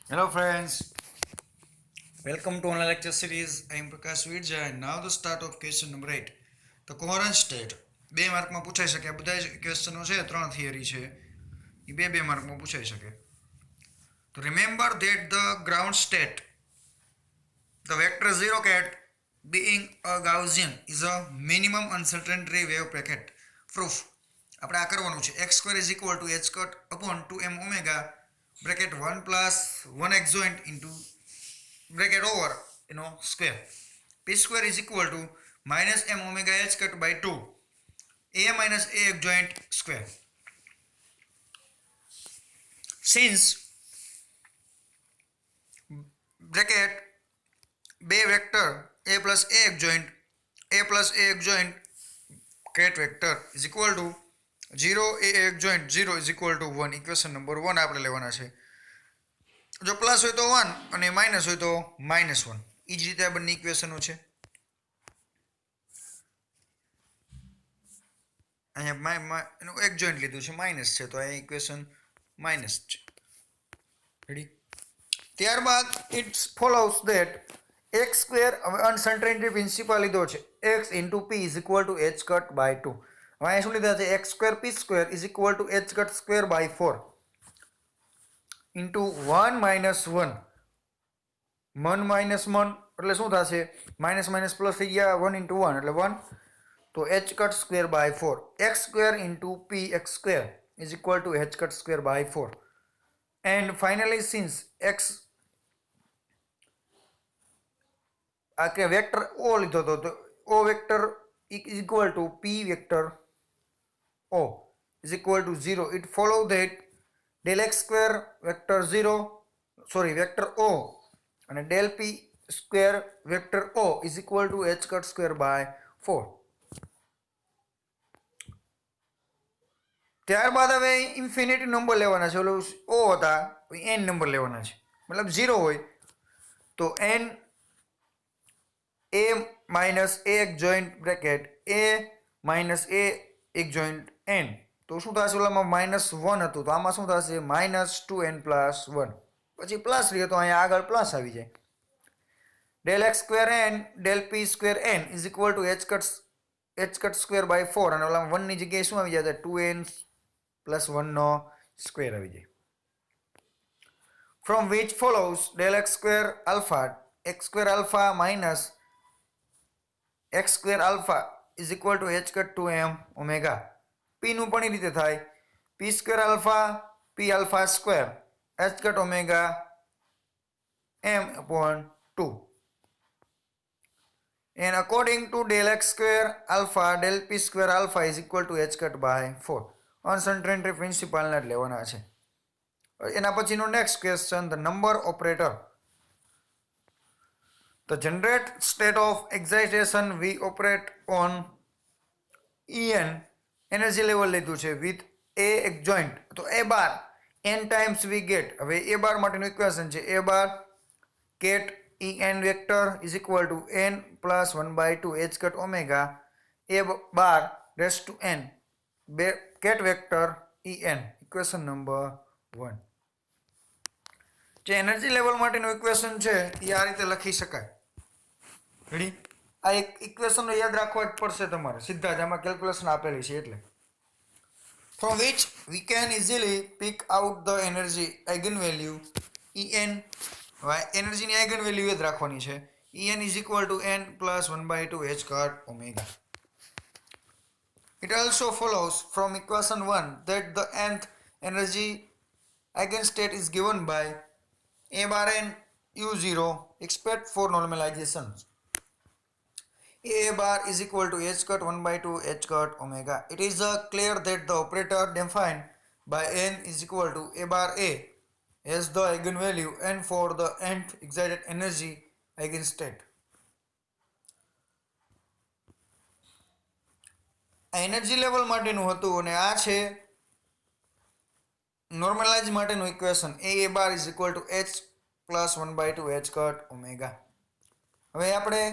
Hello friends, welcome to online lecture series. I am Prakash Virja and now the start of question number 8. The coherent state. બે માર્કમાં પૂછાઈ શકે. આ બધા જ ક્વેશ્ચનો છે, ત્રણ થિયરી છે. એ બે માર્કમાં પૂછાઈ શકે. તો remember that the ground state, the vector 0 cat being a Gaussian is a minimum uncertainty wave bracket. Proof. આપણે આ કરવાનું છે. x square is equal to h cut upon 2m omega bracket 1 plus 1 adjoint into bracket over square. P square is equal to minus m omega h cut by 2 a minus a adjoint square. Since bracket બે vector a plus a adjoint cat vector is equal to 0 a adjoint 0 is equal to 1. Equation number 1 આપણે લેવાના છે. જો plus હોય તો 1 અને minus હોય તો -1. એ જ રીતે આ બંને ઇક્વેશનો છે. અહીંયા એનું એક જોઈન્ટ લીધું છે, માઇનસ છે, તો અહીંયા ઇક્વેશન માઇનસ છે. રેડી. ત્યારબાદ it follows that x square હવે અનસર્ટેનિટી પ્રિન્સિપલ લીધો છે. x into p is equal to h cut by 2. હવે અહીંયા શું લીધા છે? x square p square is equal to h cut square by 4 into 1 minus 1 1 minus 1 એટલે શું થશે? માઇનસ માઇનસ પ્લસ થઈ ગયા, 1 ઇન્ટુ 1 એટલે 1, તો h cut square by 4 x square into p x square is equal to h cut square by 4 and finally since x આ કે vector o લીધો હતો, તો o vector is equal to p vector o is equal to 0. It follow that del x square vector 0 vector o અને del p square vector o is equal to h cut square by 4. ત્યારબાદ હવે infinity number લેવાના છે. ઓલું o હતા, n number લેવાના છે. મતલબ 0 હોય તો n a માઇનસ a એક joint bracket a minus a એક જોઈન્ટ n, તો શું થશે? ઓલામાં -1 હતું, તો આમાં શું થશે? -2n plus 1. પછી પ્લસ રહ્યો તો અહીંયા આગળ પ્લસ આવી જાય. del x square n del p square n is equal to h cut square by 4, અને ઓલામાં 1 ની જગ્યાએ શું આવી જાય? 2n પ્લસ 1 નો સ્ક્વેર આવી જાય. From which follows del x square alpha minus x square alpha is equal to h cut 2m omega. p નું પણ એ રીતે થાય, p square alpha p alpha square h cut omega m upon 2. And according to del x square alpha del p square alpha is equal to h cut by 4. Uncertainty principle ને લેવાના છે. એના પછીનો next question, the number operator. The generate state of excitation we operate on En energy level લીધું છે with a adjoint, તો a bar n times we get. હવે a bar માટેનું ઇક્વેશન છે a bar cat en vector is equal to n plus 1 by 2 h cut omega a bar raised to n cat vector en. Equation number 1. જે energy level માટેનું equation છે એ આ રીતે લખી શકાય. રેડી. આ એક ઇક્વેશનનો યાદ રાખવા જ પડશે તમારે, સીધા જ આમાં કેલ્ક્યુલેશન આપેલી છે એટલે. From which we can easily pick out the energy eigenvalue En. એનર્જીની આઇગન વેલ્યુ યાદ રાખવાની છે. En is equal to n plus 1 by 2 h cut omega. It also follows from equation 1 that the nth energy eigenstate is given by a bar n u0 except for normalization. A bar is equal to h cut 1 by 2 h cut omega. It is clear that the operator defined by n is equal to a bar a as the eigenvalue and for the nth excited energy eigenstate. આ energy level માટેનું હતું અને આ છે normalise માટેનું equation a bar is equal to h plus 1 by 2 h cut omega. હવે આપણે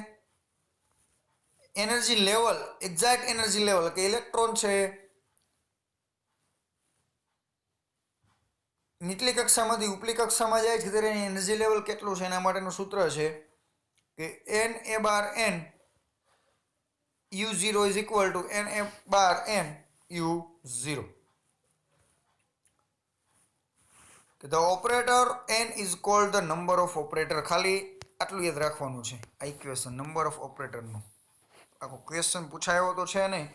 energy level, exact energy level કે ઇલેક્ટ્રોન છે નીચલી કક્ષામાંથી ઉપલી કક્ષામાં જાય છે ત્યારે એની એનર્જી લેવલ કેટલું છે એના માટેનું સૂત્ર છે કે n a bar n u0 is equal to n a bar n u0. The operator n is called the number of operator. ખાલી આટલું યાદ રાખવાનું છે આ ઇક્વેશન નંબર ઓફ ઓપરેટરનું. આખો ક્વેશ્ચન પૂછાયો તો છે નહીં,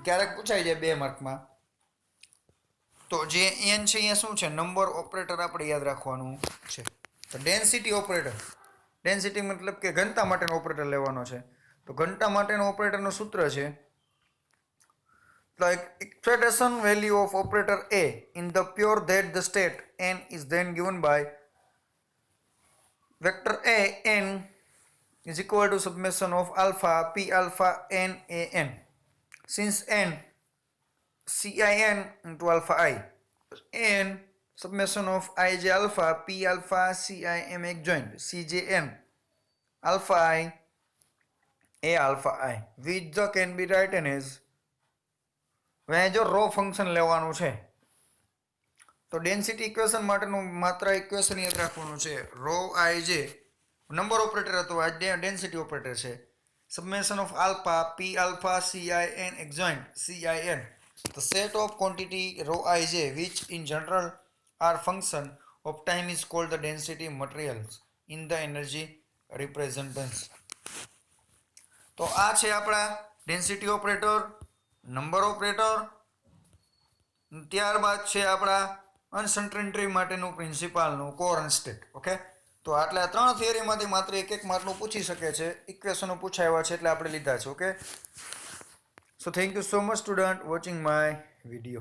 ક્યારેક પૂછાઈ જાય 2 માર્કમાં. તો જે n છે અહીંયા શું છે નંબર ઓપરેટર આપણે યાદ રાખવાનું છે. તો ડેન્સિટી ઓપરેટર, ડેન્સિટી મતલબ કે ઘનતા માટેનો ઓપરેટર લેવાનો છે. તો ઘનતા માટેનો ઓપરેટરનું સૂત્ર છે like excitation value of operator A in the pure that the state n is then given by vector A n is equal to summation of alpha p alpha n a n. Since n CIN into alpha I, n summation of ij alpha p alpha CIM adjoint CJN alpha I a alpha I, which the can be written as હવે જો row function લેવાનું છે તો density equation માટેનું માત્ર equation યાદ રાખવાનું છે રો આઈ જે નંબર ઓપરેટર હતો આ ડેન્સિટી ઓપરેટર છે summation of alpha P alpha CIN adjoint CIN. The set of quantity rho ij which in general are function of time is called the density materials in the energy representance. તો આ છે આપણા density operator, number operator, ત્યારબાદ છે આપણા uncertainty માટેનું પ્રિન્સિપાલનું Courant state. Okay, તો આટલા 3 થિયરીમાંથી માત્ર એક માર્કનું પૂછી શકે છે. ઇક્વેશનો પૂછાયા છે એટલે આપણે લીધા છે. Okay, so thank you so much student watching my video.